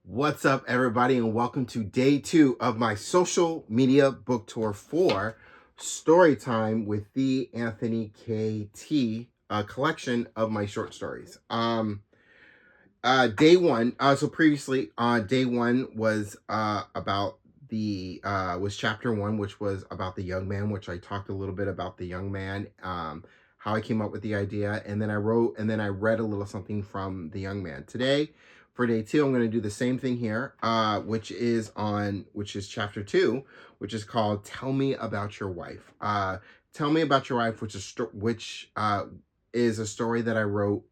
What's up, everybody, and welcome to day 2 of my social media book tour for Storytime with the Anthony K.T. Collection of my short stories. Day 1. So previously, day 1 was about was chapter 1, which was about the young man, which I talked a little bit about the young man, how I came up with the idea, and then I read a little something from the young man. Today, for day 2, I'm going to do the same thing here, which is chapter 2, which is called "Tell Me About Your Wife." "Tell Me About Your Wife," which is a story that I wrote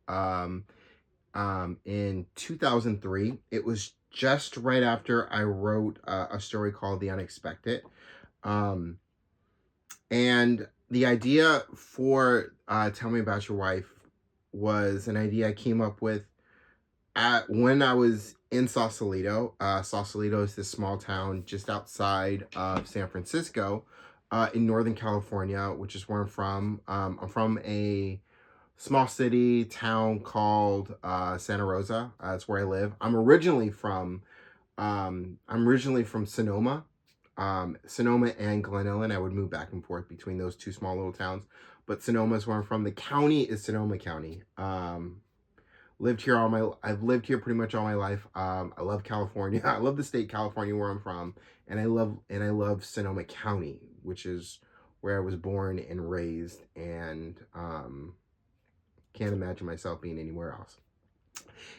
in 2003. It was just right after I wrote a story called "The Unexpected." Um, and the idea for "Tell Me About Your Wife" was an idea I came up with when I was in Sausalito. Sausalito is this small town just outside of San Francisco, in Northern California, which is where I'm from. I'm from a small city town called Santa Rosa. That's where I live. I'm originally from Sonoma. Sonoma and Glen Ellen. I would move back and forth between those two small little towns, but Sonoma is where I'm from. The county is Sonoma County. I've lived here pretty much all my life. I love California. I love the state California, where I'm from, and I love Sonoma County, which is where I was born and raised, and can't imagine myself being anywhere else.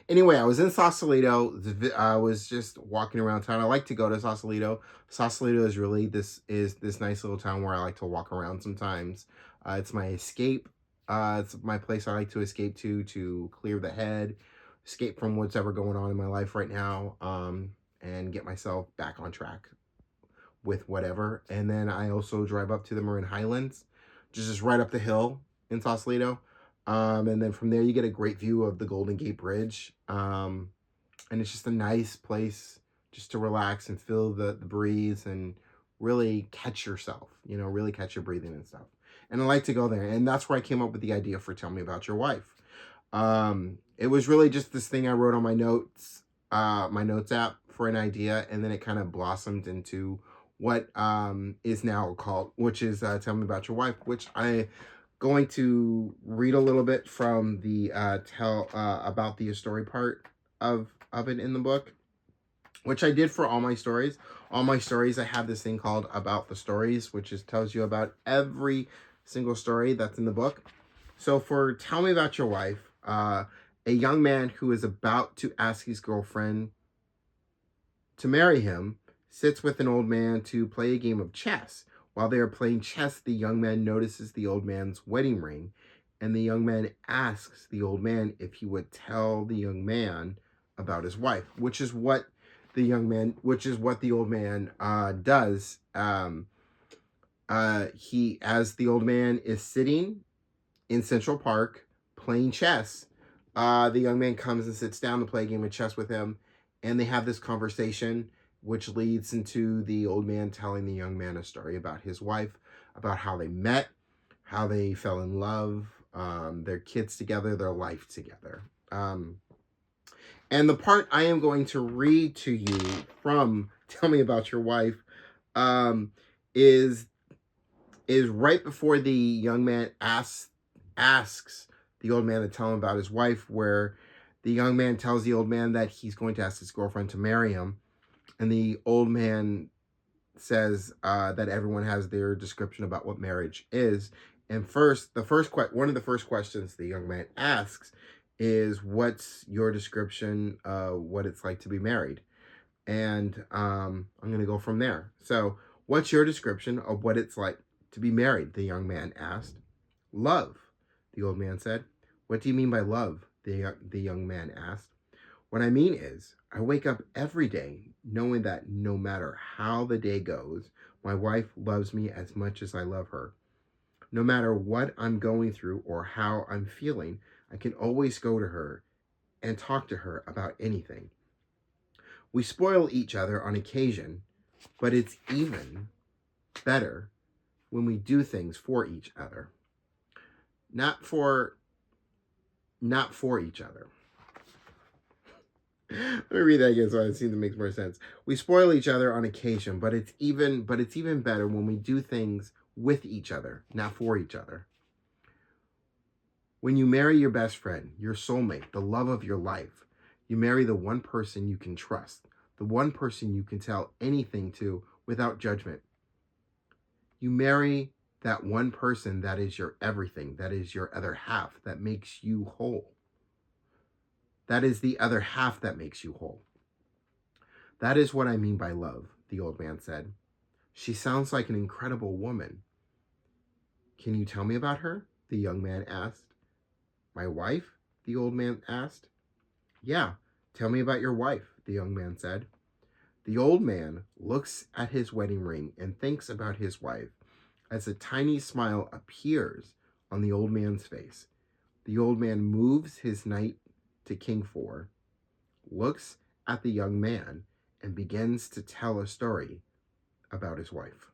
Anyway, I was in Sausalito. I was just walking around town. I like to go to Sausalito. Sausalito is this nice little town where I like to walk around sometimes. It's my escape. It's my place I like to escape to clear the head, escape from what's ever going on in my life right now, and get myself back on track with whatever. And then I also drive up to the Marin Highlands, just right up the hill in Sausalito. And then from there, you get a great view of the Golden Gate Bridge. And it's just a nice place just to relax and feel the breeze and really catch yourself, really catch your breathing and stuff. And I like to go there. And that's where I came up with the idea for "Tell Me About Your Wife." It was really just this thing I wrote on my notes app for an idea. And then it kind of blossomed into what is now called, which is "Tell Me About Your Wife," which I going to read a little bit from the tell about the story part of it in the book, which I did for all my stories. All my stories, I have this thing called "About the Stories," which tells you about every single story that's in the book. So for "Tell Me About Your Wife," a young man who is about to ask his girlfriend to marry him sits with an old man to play a game of chess. While they are playing chess, the young man notices the old man's wedding ring, and the young man asks the old man if he would tell the young man about his wife, which is what the old man does. As the old man is sitting in Central Park playing chess, the young man comes and sits down to play a game of chess with him, and they have this conversation, which leads into the old man telling the young man a story about his wife, about how they met, how they fell in love, their kids together, their life together. And the part I am going to read to you from "Tell Me About Your Wife" is right before the young man asks the old man to tell him about his wife, where the young man tells the old man that he's going to ask his girlfriend to marry him. And the old man says that everyone has their description about what marriage is. And one of the first questions the young man asks is, "What's your description of what it's like to be married?" And I'm going to go from there. So, "What's your description of what it's like to be married?" the young man asked. "Love," the old man said. "What do you mean by love?" the young man asked. "What I mean is, I wake up every day knowing that no matter how the day goes, my wife loves me as much as I love her. No matter what I'm going through or how I'm feeling, I can always go to her and talk to her about anything. We spoil each other on occasion, but it's even better when we do things for each other. Not for each other." Let me read that again so it seems to make more sense. We spoil each other on occasion, but it's even better when we do things with each other, not for each other. When you marry your best friend, your soulmate, the love of your life, you marry the one person you can trust, the one person you can tell anything to without judgment. You marry that one person that is your everything, that is your other half, that makes you whole. That is the other half that makes you whole. That is what I mean by love, the old man said. She sounds like an incredible woman. Can you tell me about her? The young man asked. My wife? The old man asked. Yeah, tell me about your wife, the young man said. The old man looks at his wedding ring and thinks about his wife as a tiny smile appears on the old man's face. The old man moves his knight to King 4, looks at the young man, and begins to tell a story about his wife.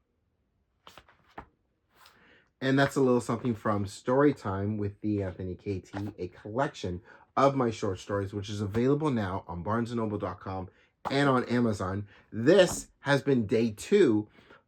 And that's a little something from Storytime with the Anthony KT, a collection of my short stories, which is available now on barnesandnoble.com and on Amazon. This has been day 2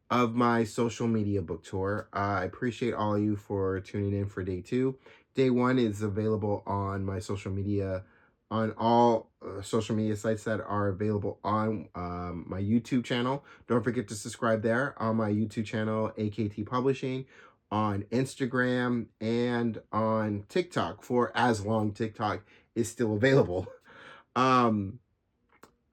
of my social media book tour. I appreciate all of you for tuning in for day 2. Day 1 is available on my social media, on all social media sites that are available on my YouTube channel. Don't forget to subscribe there on my YouTube channel, AKT Publishing, on Instagram, and on TikTok, for as long TikTok is still available.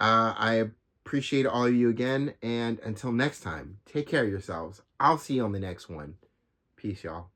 I appreciate all of you again, and until next time, take care of yourselves. I'll see you on the next one. Peace, y'all.